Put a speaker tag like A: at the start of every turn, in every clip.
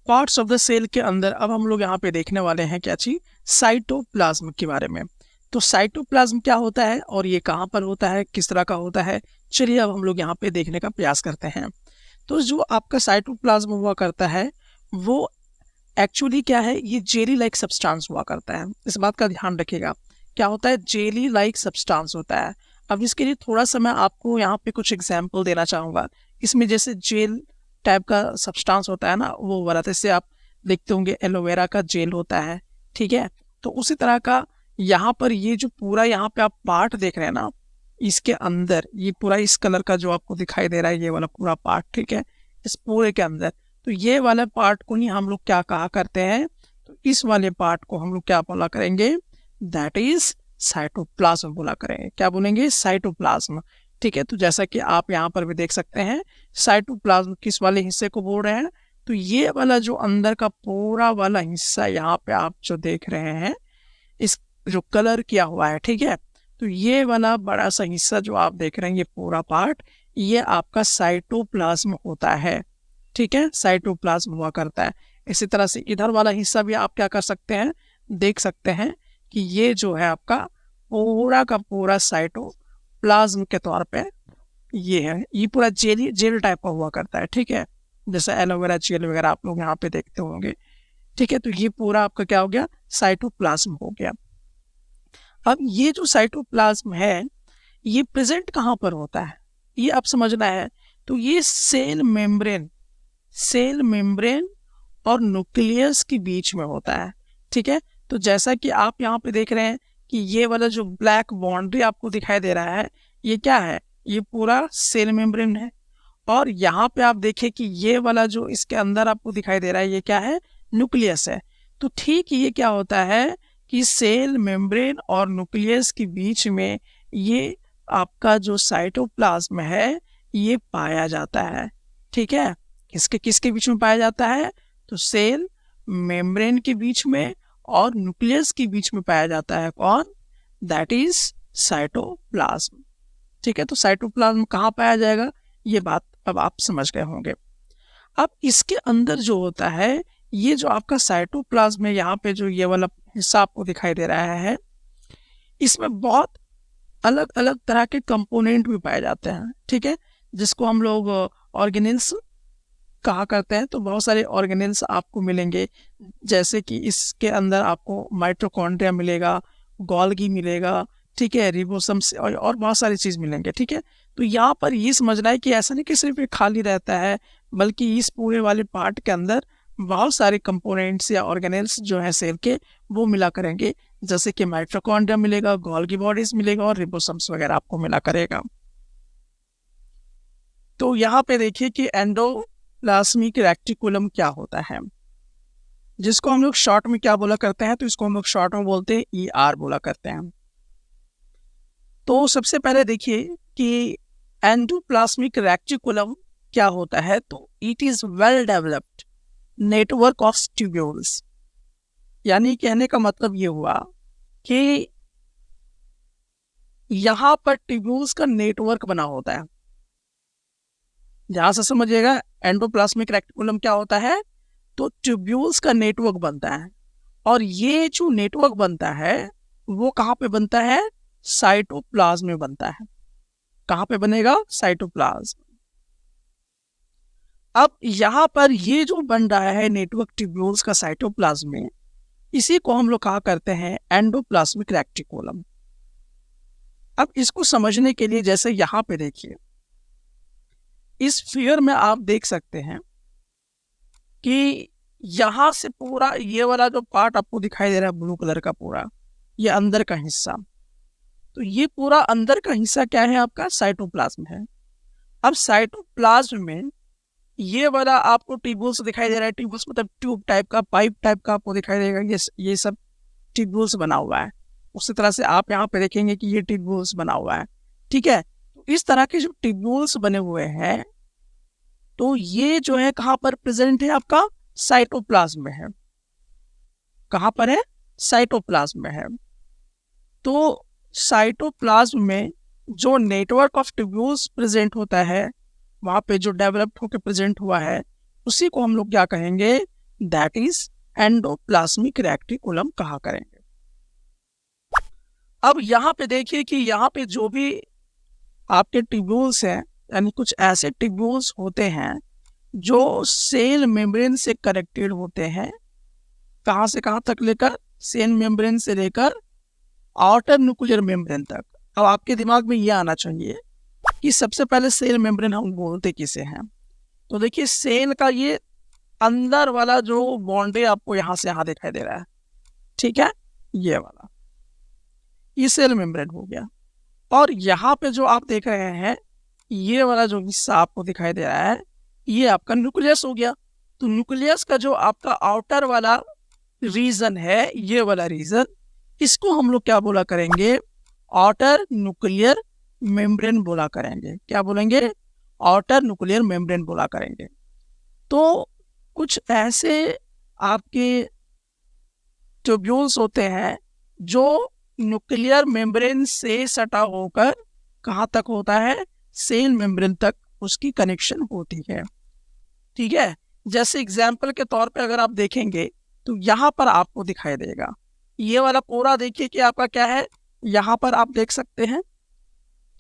A: Parts of the cell के अंदर अब हम लोग यहाँ पे देखने वाले हैं क्या चीज, साइटोप्लाज्म के बारे में। तो साइटोप्लाज्म क्या होता है और ये कहाँ पर होता है, किस तरह का होता है, चलिए अब हम लोग यहाँ पे देखने का प्रयास करते हैं। तो जो आपका साइटोप्लाज्म हुआ करता है वो एक्चुअली क्या है, ये जेली लाइक सब्सटेंस हुआ करता है। इस बात का ध्यान रखिएगा, क्या होता है, जेली लाइक सब्सटेंस होता है। अब इसके लिए थोड़ा सा मैं आपको यहाँ पे कुछ एग्जाम्पल देना चाहूँगा। इसमें जैसे जेल टाइप का सब्सटेंस होता है ना, वो वाला, जैसे आप देखते होंगे एलोवेरा का जेल होता है, ठीक है। तो उसी तरह का यहाँ पर ये जो पूरा यहाँ पे आप पार्ट देख रहे हैं ना, इसके अंदर ये पूरा इस कलर का जो आपको दिखाई दे रहा है, ये वाला पूरा पार्ट, ठीक है, इस पूरे के अंदर, तो ये वाले पार्ट को ही हम लोग क्या कहा करते हैं, तो इस वाले पार्ट को हम लोग क्या बोला करेंगे, दैट इज साइटोप्लाज्म बोला करेंगे। क्या बोलेंगे, साइटोप्लाज्म, ठीक है। तो जैसा कि आप यहाँ पर भी देख सकते हैं, साइटोप्लाज्म किस वाले हिस्से को बोल रहे हैं, तो ये वाला जो अंदर का पूरा वाला हिस्सा यहाँ पे आप जो देख रहे हैं, इस जो कलर किया हुआ है, ठीक है, तो ये वाला बड़ा सा हिस्सा जो आप देख रहे हैं, ये पूरा पार्ट, ये आपका साइटोप्लाज्म होता है, ठीक है, साइटोप्लाज्म हुआ करता है। इसी तरह से इधर वाला हिस्सा भी आप क्या कर सकते हैं, देख सकते हैं कि ये जो है आपका पूरा का पूरा साइटोप्लाज्म के तौर पे ये है, ये पूरा जेल टाइप का हुआ करता है, ठीक है, जैसे एलोवेरा जेल वगैरह आप लोग यहाँ पे देखते होंगे, ठीक है। तो ये पूरा आपका क्या हो गया, साइटोप्लाज्म हो गया। अब ये जो साइटोप्लाज्म है ये प्रेजेंट कहाँ पर होता है, ये आप समझना है। तो ये सेल मेम्ब्रेन और न्यूक्लियस के बीच में होता है, ठीक है। तो जैसा कि आप यहाँ पे देख रहे हैं कि ये वाला जो ब्लैक बाउंड्री आपको दिखाई दे रहा है, ये क्या है, ये पूरा सेल मेम्ब्रेन है। और यहाँ पे आप देखें कि ये वाला जो इसके अंदर आपको दिखाई दे रहा है, ये क्या है, न्यूक्लियस है। तो ठीक ये क्या होता है कि सेल मेम्ब्रेन और न्यूक्लियस के बीच में ये आपका जो साइटोप्लाज्म है ये पाया जाता है, ठीक है। किसके किसके बीच में पाया जाता है, तो सेल मेम्ब्रेन के बीच में और न्यूक्लियस के बीच में पाया जाता है, कौन, दैट इज साइटोप्लाज्म, ठीक है। तो साइटोप्लाज्म कहाँ पाया जाएगा, ये बात अब आप समझ गए होंगे। अब इसके अंदर जो होता है, ये जो आपका साइटोप्लाज्म है, यहाँ पे जो ये वाला हिस्सा आपको दिखाई दे रहा है, इसमें बहुत अलग अलग तरह के कंपोनेंट भी पाए जाते हैं, ठीक है, जिसको हम लोग ऑर्गेनेल्स कहा करते हैं। तो बहुत सारे ऑर्गेनेल्स आपको मिलेंगे, जैसे कि इसके अंदर आपको माइटोकॉन्ड्रिया मिलेगा, गोल्गी मिलेगा, ठीक है, रिबोसोम्स और बहुत सारी चीज़ मिलेंगे, ठीक है। तो यहाँ पर ये समझना है कि ऐसा नहीं कि सिर्फ ये खाली रहता है, बल्कि इस पूरे वाले पार्ट के अंदर बहुत सारे कंपोनेंट्स या ऑर्गेनेल्स जो है सेल के वो मिला करेंगे, जैसे कि माइटोकॉन्ड्रिया मिलेगा, गोल्गी बॉडीज मिलेगा और रिबोसोम्स वगैरह आपको मिला करेगा। तो यहाँ पे देखिए कि एंडोप्लाज्मिक रेटिकुलम क्या होता है, जिसको हम लोग शॉर्ट में क्या बोला करते हैं, तो इसको हम लोग शॉर्ट में बोलते हैं ER बोला करते हैं। तो सबसे पहले देखिए कि एंडोप्लाज्मिक रेटिकुलम क्या होता है, तो it is well developed network of tubules, यानी कहने का मतलब ये हुआ कि यहाँ पर ट्यूब्यूल्स का नेटवर्क बना होता है। ध्यान से समझिएगा, एंडोप्लाज्मिक रेटिकुलम क्या होता है, तो ट्यूब्यूल्स का नेटवर्क बनता है, और ये जो नेटवर्क बनता है वो कहाँ पे बनता है, साइटोप्लाज्म में बनता है। कहाँ पे बनेगा, साइटोप्लाज्म। अब यहाँ पर ये जो बन रहा है नेटवर्क ट्यूब्यूल्स का साइटोप्लाज्म में, इसी को हम लोग कहा करते हैं एंडोप्लाज्मिक रेटिकुलम। अब इसको समझने के लिए जैसे यहाँ पे देखिए, इस फिगर में आप देख सकते हैं कि यहाँ से पूरा ये वाला जो पार्ट आपको दिखाई दे रहा है ब्लू कलर का, पूरा ये अंदर का हिस्सा, तो ये पूरा अंदर का हिस्सा क्या है, आपका साइटोप्लाज्म है। अब साइटोप्लाज्म में ये वाला आपको ट्यूब्यूल्स दिखाई दे रहा है, ट्यूब्यूल्स मतलब ट्यूब टाइप का, पाइप टाइप का आपको दिखाई देगा, ये सब ट्यूब्यूल्स बना हुआ है। उसी तरह से आप यहाँ पे देखेंगे कि ये ट्यूब्यूल्स बना हुआ है, ठीक है। तो इस तरह के जो ट्यूब्यूल्स बने हुए हैं, तो ये जो है कहाँ पर प्रेजेंट है, आपका साइटोप्लाज्म में है। कहाँ पर है, साइटोप्लाज्म में है। तो साइटोप्लाज्म में जो नेटवर्क ऑफ ट्यूब्यूल्स प्रेजेंट होता है, वहाँ पे जो डेवलप्ड होकर प्रेजेंट हुआ है, उसी को हम लोग क्या कहेंगे, दैट इज एंडोप्लाज्मिक रेक्टिकुलम कहा करेंगे। अब यहाँ पे देखिए कि यहाँ पे जो भी आपके ट्यूब्यूल्स हैं, यानी कुछ ऐसे ट्यूब्यूल्स होते हैं जो सेल मेम्ब्रेन से कनेक्टेड होते हैं, कहाँ से कहाँ तक लेकर, सेल मेम्ब्रेन से लेकर आउटर न्यूक्लियर मेम्ब्रेन तक। अब आपके दिमाग में ये आना चाहिए कि सबसे पहले सेल मेम्ब्रेन हम बोलते किसे हैं। तो देखिए सेल का ये अंदर वाला जो बॉन्ड है आपको यहाँ से यहाँ दिखाई दे रहा है, ठीक है, ये वाला, ये सेल मेम्ब्रेन हो गया। और यहाँ पे जो आप देख रहे हैं ये वाला जो हिस्सा आपको दिखाई दे रहा है ये आपका न्यूक्लियस हो गया। तो न्यूक्लियस का जो आपका आउटर वाला रीजन है, ये वाला रीजन, इसको हम लोग क्या बोला करेंगे, आउटर न्यूक्लियर मेम्ब्रेन बोला करेंगे। क्या बोलेंगे, आउटर न्यूक्लियर मेम्ब्रेन बोला करेंगे। तो कुछ ऐसे आपके ट्यूब्यूल्स होते हैं जो न्यूक्लियर मेम्ब्रेन से सटा होकर कहाँ तक होता है, सेल मेम्ब्रेन तक उसकी कनेक्शन होती है, ठीक है। जैसे एग्जाम्पल के तौर पे अगर आप देखेंगे तो यहाँ पर आपको दिखाई देगा, ये वाला पूरा देखिए कि आपका क्या है, यहाँ पर आप देख सकते हैं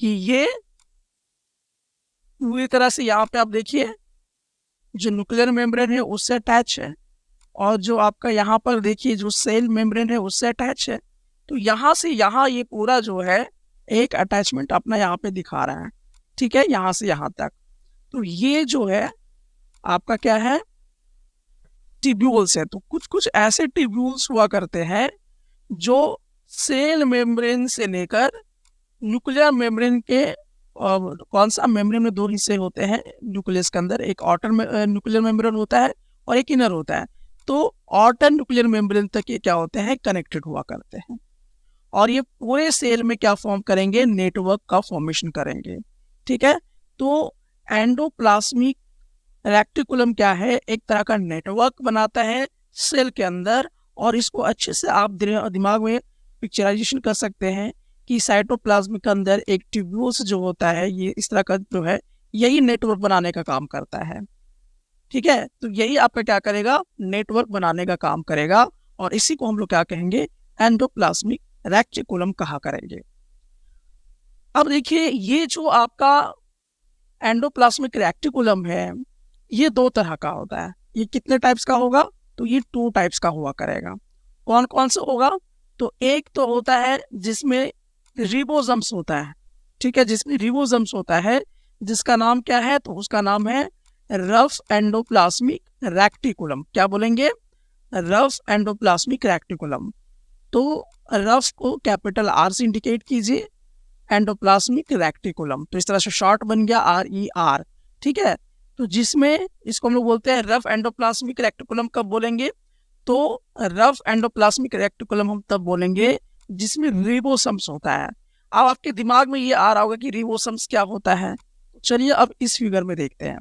A: कि ये पूरी तरह से यहाँ पे आप देखिए जो न्यूक्लियर मेम्ब्रेन है उससे अटैच है, और जो आपका यहाँ पर देखिए जो सेल मेम्ब्रेन है उससे अटैच है। तो यहाँ से यहाँ ये पूरा जो है एक अटैचमेंट अपना यहाँ पे दिखा रहा है, ठीक है, यहाँ से यहाँ तक। तो ये जो है आपका क्या है, ट्यूब्यूल्स है। तो कुछ कुछ ऐसे ट्यूब्यूल्स हुआ करते हैं जो सेल मेम्ब्रेन से लेकर न्यूक्लियर मेम्ब्रेन के, कौन सा मेम्ब्रेन में दो हिस्से होते हैं न्यूक्लियस के अंदर, एक आउटर न्यूक्लियर मेम्ब्रेन होता है और एक इनर होता है। तो आउटर न्यूक्लियर मेम्ब्रेन तक ये क्या होते हैं, कनेक्टेड हुआ करते हैं, और ये पूरे सेल में क्या फॉर्म करेंगे, नेटवर्क का फॉर्मेशन करेंगे, ठीक है। तो एंडोप्लाज्मिक रेक्टिकुलम क्या है, एक तरह का नेटवर्क बनाता है सेल के अंदर, और इसको अच्छे से आप दिमाग में पिक्चराइजेशन कर सकते हैं कि साइटोप्लाज्म के अंदर एक ट्यूब्यूल्स जो होता है ये इस तरह का जो है यही नेटवर्क बनाने का काम करता है, ठीक है। तो यही आपका क्या करेगा, नेटवर्क बनाने का काम करेगा, और इसी को हम लोग क्या कहेंगे, एंडोप्लाज्मिक रेक्टिकुलम कहा करेंगे। अब देखिए ये जो आपका एंडोप्लाज्मिक रेक्टिकुलम है ये दो तरह का होता है। ये कितने टाइप्स का होगा, तो ये 2 टाइप्स का हुआ करेगा। कौन कौन सा होगा, तो एक तो होता है जिसमें रिबोसोम्स होता है, ठीक है, जिसमें रिबोसोम्स होता है, जिसका नाम क्या है, तो उसका नाम है रफ एंडोप्लाज्मिक रेक्टिकुलम। क्या बोलेंगे, रफ एंडोप्लाज्मिक रेक्टिकुलम। तो रफ को कैपिटल आर से इंडिकेट कीजिए, एंडोप्लाज्मिक रेक्टिकुलम, तो इस तरह से शॉर्ट बन गया RER, ठीक है। तो जिसमें इसको हम लोग बोलते हैं रफ एंडोप्लाज्मिक रेक्टिकुलम। कब बोलेंगे, तो रफ एंडोप्लाज्मिक रेक्टिकुलम हम तब बोलेंगे जिसमें रिबोसोम्स होता है। अब आपके दिमाग में ये आ रहा होगा कि रिबोसोम्स क्या होता है। चलिए अब इस फिगर में देखते हैं।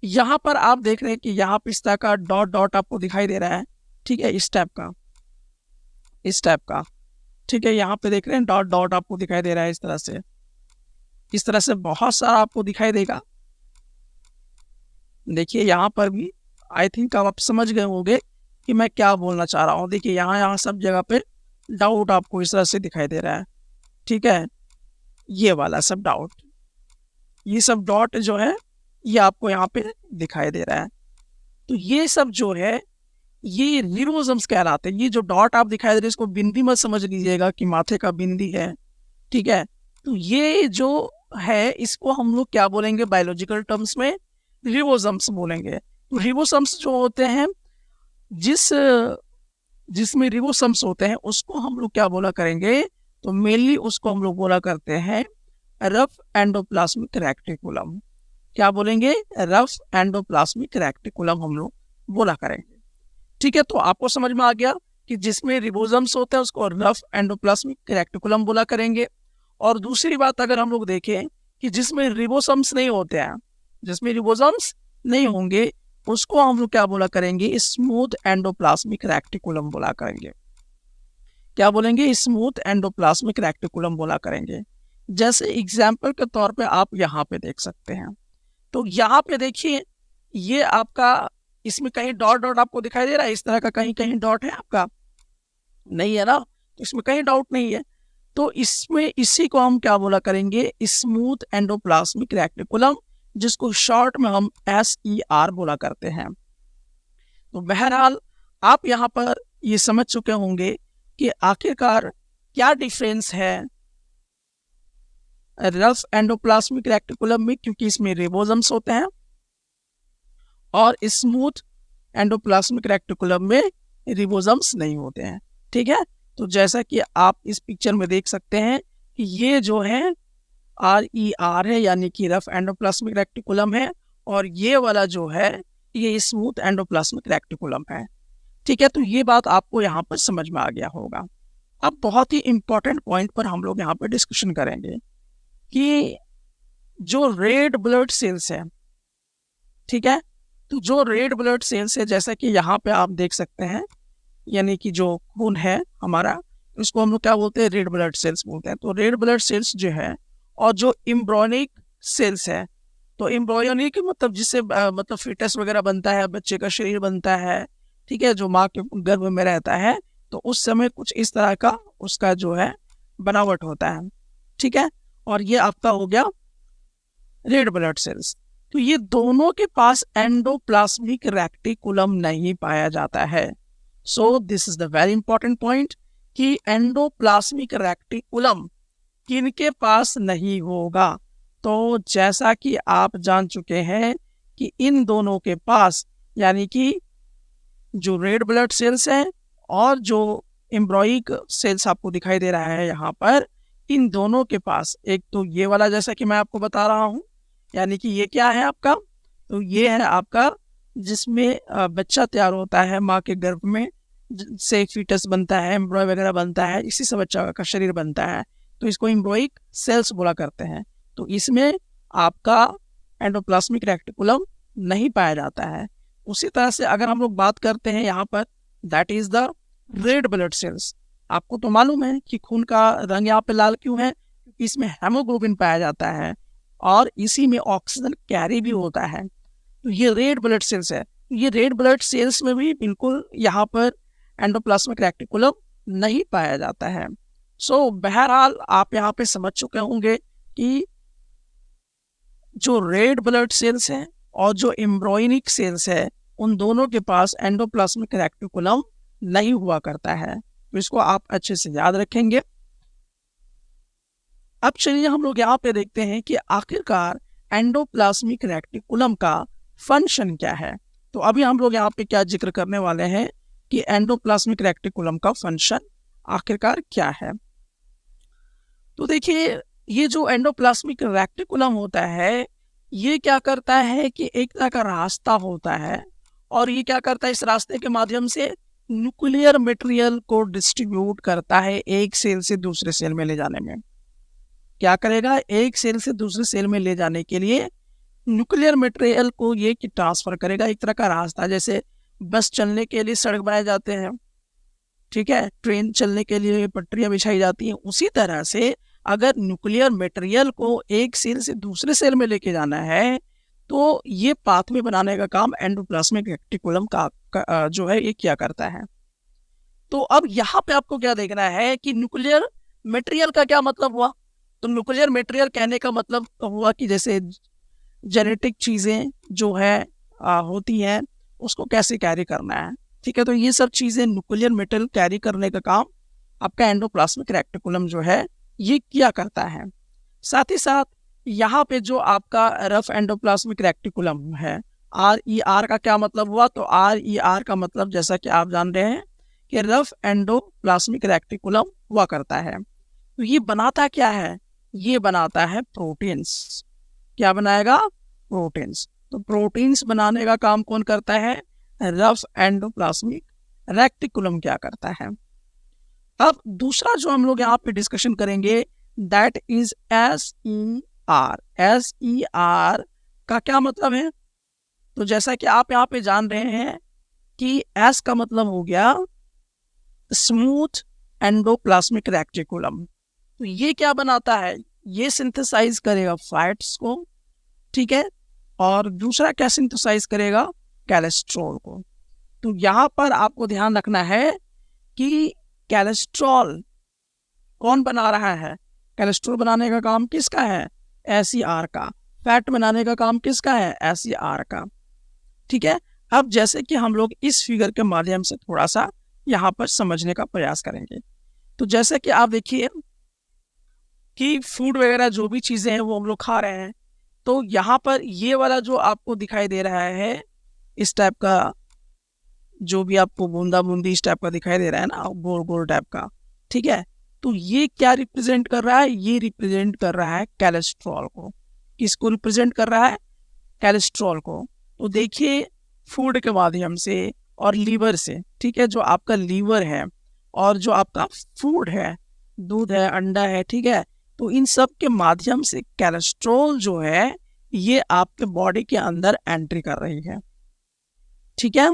A: यहाँ पर आप देख रहे हैं कि यहाँ पे इस तरह का डॉट डॉट आपको दिखाई दे रहा है, ठीक है, इस टाइप का, इस टाइप का, ठीक है। यहाँ पे देख रहे हैं डॉट डॉट आपको दिखाई दे रहा है, इस तरह से बहुत सारा आपको दिखाई देगा। देखिए यहाँ पर भी आई थिंक आप समझ गए होंगे कि मैं क्या बोलना चाह रहा हूँ। देखिए यहाँ सब जगह पे डाउट आपको इस तरह से दिखाई दे रहा है, ठीक है, ये वाला सब डाउट, ये सब डॉट जो है ये आपको यहाँ पे दिखाई दे रहा है। तो ये सब जो है ये रिबोसोम्स कहलाते हैं। ये जो डॉट आप दिखाई दे रहे हैं इसको बिंदी मत समझ लीजिएगा कि माथे का बिंदी है, ठीक है। तो ये जो है इसको हम लोग क्या बोलेंगे, बायोलॉजिकल टर्म्स में रिबोसोम्स बोलेंगे। तो रिबोसोम्स जो होते हैं जिसमें रिबोसोम्स होते हैं उसको हम लोग क्या बोला करेंगे, तो मेनली उसको हम लोग बोला करते हैं रफ एंडोप्लाज्मिक रेक्टिकुलम। क्या बोलेंगे, रफ एंडोप्लाज्मिक रेक्टिकुलम हम लोग बोला करेंगे, ठीक है। तो आपको समझ में आ गया कि जिसमें रिबोसोम्स होते हैं उसको रफ एंडोप्लाज्मिक रेक्टिकुलम बोला करेंगे। और दूसरी बात अगर हम लोग देखें कि जिसमें रिबोसोम्स नहीं होते हैं, जिसमें रिबोसोम्स नहीं होंगे उसको हम लोग क्या बोला करेंगे, स्मूथ एंडोप्लाज्मिक रेक्टिकुलम बोला करेंगे। क्या बोलेंगे, स्मूथ एंडोप्लाज्मिक रेक्टिकुलम बोला करेंगे। जैसे एग्जाम्पल के तौर पे आप यहाँ पे देख सकते हैं। तो यहाँ पे देखिए ये आपका इसमें कहीं डॉट डॉट आपको दिखाई दे रहा है, इस तरह का कहीं कहीं डॉट है आपका? नहीं है ना, तो इसमें कहीं डाउट नहीं है। तो इसमें इसी को हम क्या बोला करेंगे, स्मूथ एंडोप्लाज्मिक रेक्टिकुलम, जिसको शॉर्ट में हम SER बोला करते हैं। तो बहरहाल आप यहाँ पर ये समझ चुके होंगे कि आखिरकार क्या डिफरेंस है रफ एंडोप्लाज्मिक रेक्टिकुलम में, क्योंकि इसमें रिबोसोम्स होते हैं, और स्मूथ एंडोप्लाज्मिक रेक्टिकुलम में रिबोसोम्स नहीं होते हैं। ठीक है, तो जैसा कि आप इस पिक्चर में देख सकते हैं कि ये जो है RER है, यानी कि रफ एंडोप्लाज्मिक रेक्टिकुलम है, और ये वाला जो है ये स्मूथ एंडोप्लाज्मिक रेक्टिकुलम है। ठीक है, तो ये बात आपको यहाँ पर समझ में आ गया होगा। अब बहुत ही इंपॉर्टेंट पॉइंट पर हम लोग यहाँ पर डिस्कशन करेंगे कि जो रेड ब्लड सेल्स है, ठीक है, तो जो रेड ब्लड सेल्स है, जैसा कि यहाँ पे आप देख सकते हैं, यानी कि जो खून है हमारा, उसको हम लोग क्या बोलते हैं, रेड ब्लड सेल्स बोलते हैं। तो रेड ब्लड सेल्स जो है, और जो एम्ब्रियोनिक सेल्स है, तो एम्ब्रियोनिक मतलब जिससे मतलब फिटस वगैरह बनता है, बच्चे का शरीर बनता है, ठीक है, जो माँ के गर्भ में रहता है, तो उस समय कुछ इस तरह का उसका जो है बनावट होता है। ठीक है, और ये आपका हो गया रेड ब्लड सेल्स। तो ये दोनों के पास एंडोप्लाज्मिक रेक्टिकुलम नहीं पाया जाता है। So this is the very important point कि एंडोप्लाज्मिक रेक्टिकुलम किनके पास नहीं होगा। तो जैसा कि आप जान चुके हैं कि इन दोनों के पास, यानी कि जो रेड ब्लड सेल्स हैं और जो एम्ब्रॉइक सेल्स आपको दिखाई दे रहा है यहाँ पर, इन दोनों के पास एक तो ये वाला, जैसा कि मैं आपको बता रहा हूँ, यानी कि ये क्या है आपका, तो ये है आपका जिसमें बच्चा तैयार होता है माँ के गर्भ में, से एक फीटस बनता है, एम्ब्रॉय वगैरह बनता है, इसी से बच्चा का शरीर बनता है, तो इसको एम्ब्रॉइक सेल्स बोला करते हैं। तो इसमें आपका एंडोप्लाज्मिक रेक्टिकुलम नहीं पाया जाता है। उसी तरह से अगर हम लोग बात करते हैं यहाँ पर, that is the red blood cells. आपको तो मालूम है कि खून का रंग यहाँ पे लाल क्यों है, क्योंकि इसमें हेमोग्लोबिन पाया जाता है और इसी में ऑक्सीजन कैरी भी होता है। तो ये रेड ब्लड सेल्स है। ये रेड ब्लड सेल्स में भी बिल्कुल यहाँ पर एंडोप्लाज्मिक रेक्टिकुलम नहीं पाया जाता है। सो बहरहाल आप यहाँ पे समझ चुके होंगे कि जो रेड ब्लड सेल्स हैं और जो एम्ब्रियोनिक सेल्स है, उन दोनों के पास एंडोप्लाज्मिक रेक्टिकुलम नहीं हुआ करता है। तो इसको आप अच्छे से याद रखेंगे। अब चलिए हम लोग यहाँ पे देखते हैं कि आखिरकार एंडोप्लाज्मिक रेक्टिकुलम का फंक्शन क्या है। तो अभी हम लोग यहाँ पे क्या जिक्र करने वाले हैं कि एंडोप्लाज्मिक रेक्टिकुलम का फंक्शन आखिरकार क्या है। तो देखिए, ये जो एंडोप्लाज्मिक रेक्टिकुलम होता है, ये क्या करता है कि एक तरह का रास्ता होता है, और ये क्या करता है, इस रास्ते के माध्यम से न्यूक्लियर मटेरियल को डिस्ट्रीब्यूट करता है एक सेल से दूसरे सेल में ले जाने में। क्या करेगा, एक सेल से दूसरे सेल में ले जाने के लिए न्यूक्लियर मटेरियल को ये ट्रांसफर करेगा। एक तरह का रास्ता, जैसे बस चलने के लिए सड़क बनाए जाते हैं, ठीक है, ट्रेन चलने के लिए पटरियां बिछाई जाती हैं, उसी तरह से अगर न्यूक्लियर मटेरियल को एक सेल से दूसरे सेल में लेके जाना है, तो ये पाथवे बनाने का काम एंडोप्लाज्मिक रेक्टिकुलम का जो है ये क्या करता है। तो अब यहाँ पे आपको क्या देखना है कि न्यूक्लियर मटेरियल का क्या मतलब हुआ। तो न्यूक्लियर मटेरियल कहने का मतलब हुआ कि जैसे जेनेटिक चीज़ें जो है होती हैं, उसको कैसे कैरी करना है। ठीक है, तो ये सब चीज़ें न्यूक्लियर मटेरियल कैरी करने का काम आपका एंडोप्लाज्मिक रेक्टिकुलम जो है ये क्या करता है। साथ ही साथ यहाँ पे जो आपका रफ एंडोप्लाज्मिक रेक्टिकुलम है, RER का क्या मतलब हुआ। तो RER का मतलब जैसा कि आप जान रहे हैं कि रफ एंडोप्लाज्मिक रेक्टिकुलम हुआ करता है। तो ये बनाता क्या है, ये बनाता है प्रोटीन्स। क्या बनाएगा, प्रोटीन्स। तो प्रोटीन्स बनाने का काम कौन करता है, रफ एंडोप्लाज्मिक रेक्टिकुलम क्या करता है। अब दूसरा जो हम लोग यहाँ पे डिस्कशन करेंगे, दैट इज SER। SER का क्या मतलब है। तो जैसा कि आप यहाँ पे जान रहे हैं कि S का मतलब हो गया स्मूथ एंडोप्लाज्मिक रेक्टिकुलम। तो ये क्या बनाता है, ये सिंथेसाइज करेगा फैट्स को, ठीक है, और दूसरा क्या सिंथेसाइज करेगा, कैलेस्ट्रॉल को। तो यहाँ पर आपको ध्यान रखना है कि कैलेस्ट्रॉल कौन बना रहा है? कैलेस्ट्रॉल बनाने का काम किसका है? एसईआर का। फैट बनाने का काम किसका है? एसईआर का। ठीक है, अब जैसे कि हम लोग इस फिगर के माध्यम से थोड़ा सा यहाँ पर समझने का प्रयास करेंगे। तो जैसे कि आप देखिए कि फूड वगैरह जो भी चीज़ें हैं वो हम लोग खा रहे हैं, तो यहाँ पर ये वाला जो आपको दिखाई दे रहा है इस टाइप का, जो भी आपको बूंदा बूंदी इस टाइप का दिखाई दे रहा है ना, गोल गोल टाइप का, ठीक है, तो ये क्या रिप्रेजेंट कर रहा है? ये रिप्रेजेंट कर रहा है कैलेस्ट्रॉल को। किसको रिप्रेजेंट कर रहा है? कैलेस्ट्रॉल को। तो देखिए फूड के माध्यम से और लीवर से, ठीक है, जो आपका लीवर है और जो आपका फूड है, दूध है, अंडा है, ठीक है, तो इन सब के माध्यम से कैलेस्ट्रॉल जो है ये आपके बॉडी के अंदर एंट्री कर रही है। ठीक है,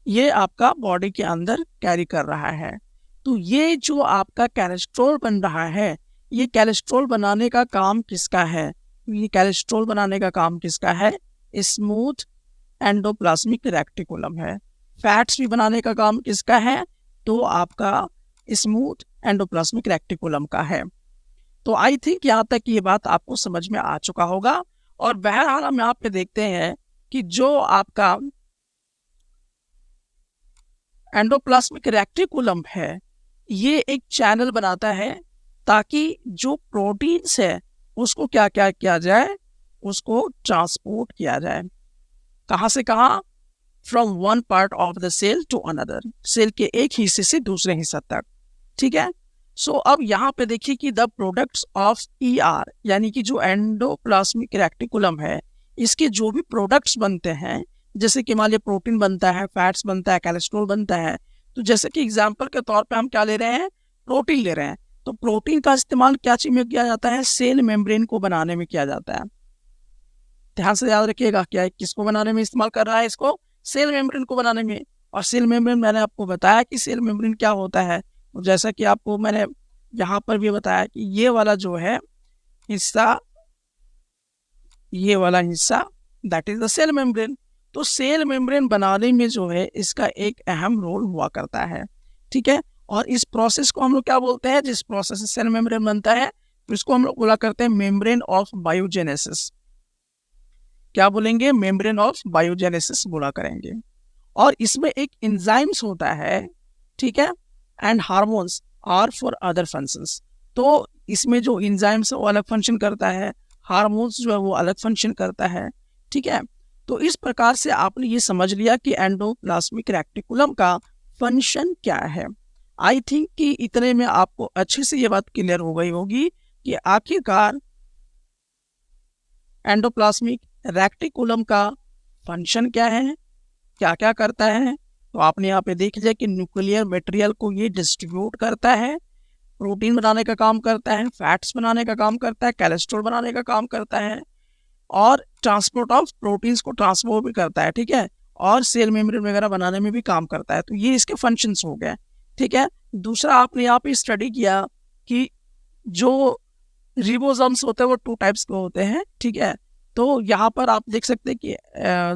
A: ये आपका बॉडी के अंदर कैरी कर रहा है। तो ये जो आपका कैलेस्ट्रॉल बन रहा है, ये कैलेस्ट्रॉल बनाने का काम किसका है? ये कैलेस्ट्रॉल बनाने का काम किसका है? स्मूथ एंडोप्लाज्मिक रेक्टिकुलम है। फैट्स भी बनाने का काम किसका है? तो आपका स्मूथ एंडोप्लाज्मिक रेक्टिकुलम का है। तो आई थिंक यहाँ तक ये बात आपको समझ में आ चुका होगा। और बहरहाल हम यहाँ पे देखते हैं कि जो आपका एंडोप्लाज्मिक रेक्टिकुलम है ये एक चैनल बनाता है ताकि जो प्रोटीन्स है उसको क्या क्या किया जाए, उसको ट्रांसपोर्ट किया जाए। कहाँ से कहाँ? From one part of the cell to another, cell के एक हिस्से से दूसरे हिस्से तक। ठीक है, सो अब यहाँ पे देखिए कि द प्रोडक्ट्स ऑफ ईआर यानी कि जो एंडोप्लाज्मिक रेक्टिकुलम है इसके जो भी प्रोडक्ट्स बनते हैं, जैसे कि मान लिया प्रोटीन बनता है, फैट्स बनता है, कोलेस्ट्रॉल बनता है, तो जैसे कि एग्जांपल के तौर पे हम क्या ले रहे हैं? प्रोटीन ले रहे हैं। तो प्रोटीन का इस्तेमाल क्या चीज में किया जाता है? सेल मेम्ब्रेन को बनाने में किया जाता है। ध्यान से याद रखिएगा, क्या है, किसको बनाने में इस्तेमाल कर रहा है? इसको सेल मेम्ब्रेन को बनाने में। और सेल मेम्ब्रेन मैंने आपको बताया कि सेल मेम्ब्रेन क्या होता है, तो जैसा कि आपको मैंने यहाँ पर भी बताया कि ये वाला जो है हिस्सा, ये वाला हिस्सा that is the cell membrane. तो सेल मेम्ब्रेन बनाने में जो है इसका एक अहम रोल हुआ करता है। ठीक है, और इस प्रोसेस को हम लोग क्या बोलते हैं? जिस प्रोसेस से सेल मेम्ब्रेन बनता है इसको हम लोग बोला करते हैं मेम्ब्रेन ऑफ बायोजेनेसिस। क्या बोलेंगे? मेम्ब्रेन ऑफ बायोजेनेसिस बोला करेंगे। और इसमें एक एंजाइम्स होता है, ठीक है, and hormones are for other functions. तो इसमें जो एंजाइम्स है वो अलग फंक्शन करता है, हार्मोन्स जो है वो अलग फंक्शन करता है। ठीक है, तो इस प्रकार से आपने ये समझ लिया कि एंडोप्लाज्मिक रेक्टिकुलम का फंक्शन क्या है। आई थिंक कि इतने में आपको अच्छे से ये बात क्लियर हो गई होगी कि आखिरकार एंडोप्लाज्मिक रेक्टिकुलम का फंक्शन क्या है, क्या क्या करता है। तो आपने यहाँ पे देख लिया कि न्यूक्लियर मटेरियल को ये डिस्ट्रीब्यूट करता है, प्रोटीन बनाने का काम करता है, फैट्स बनाने का काम करता है, कोलेस्ट्रॉल बनाने का काम करता है, और ट्रांसपोर्ट ऑफ प्रोटीन्स को ट्रांसपोर्ट भी करता है। ठीक है, और सेल मेम्ब्रेन वगैरह बनाने में भी काम करता है। तो ये इसके फंक्शंस हो गए। ठीक है, दूसरा आपने यहाँ पे स्टडी किया कि जो रिबोसोम्स होते हैं वो 2 टाइप्स के होते हैं। ठीक है, तो यहाँ पर आप देख सकते हैं कि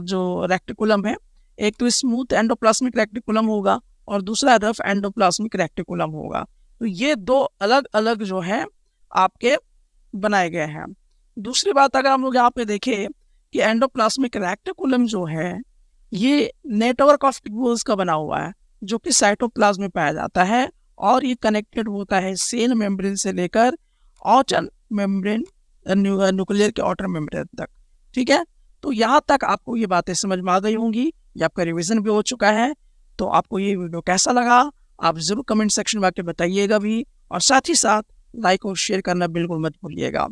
A: जो रेक्टिकुलम है, एक तो स्मूथ एंडोप्लाज्मिक रेक्टिकुलम होगा और दूसरा रफ एंडोप्लाज्मिक रेक्टिकुलम होगा। तो ये 2 अलग अलग जो है आपके बनाए गए हैं। दूसरी बात अगर हम लोग यहाँ पे देखें कि एंडोप्लाज्मिक रेक्टिकुलम जो है ये नेटवर्क ऑफ ट्यूब्यूल्स का बना हुआ है जो कि साइटोप्लाज्म में पाया जाता है, और ये कनेक्टेड होता है सेल मेम्ब्रेन से लेकर आउटर मेम्ब्रेन, न्यूक्लियर के आउटर मेम्ब्रेन तक। ठीक है, तो यहाँ तक आपको ये बातें समझ में आ गई होंगी, ये आपका रिवीजन भी हो चुका है। तो आपको ये वीडियो कैसा लगा आप ज़रूर कमेंट सेक्शन में आके बताइएगा भी, और साथ ही साथ लाइक और शेयर करना बिल्कुल मत भूलिएगा।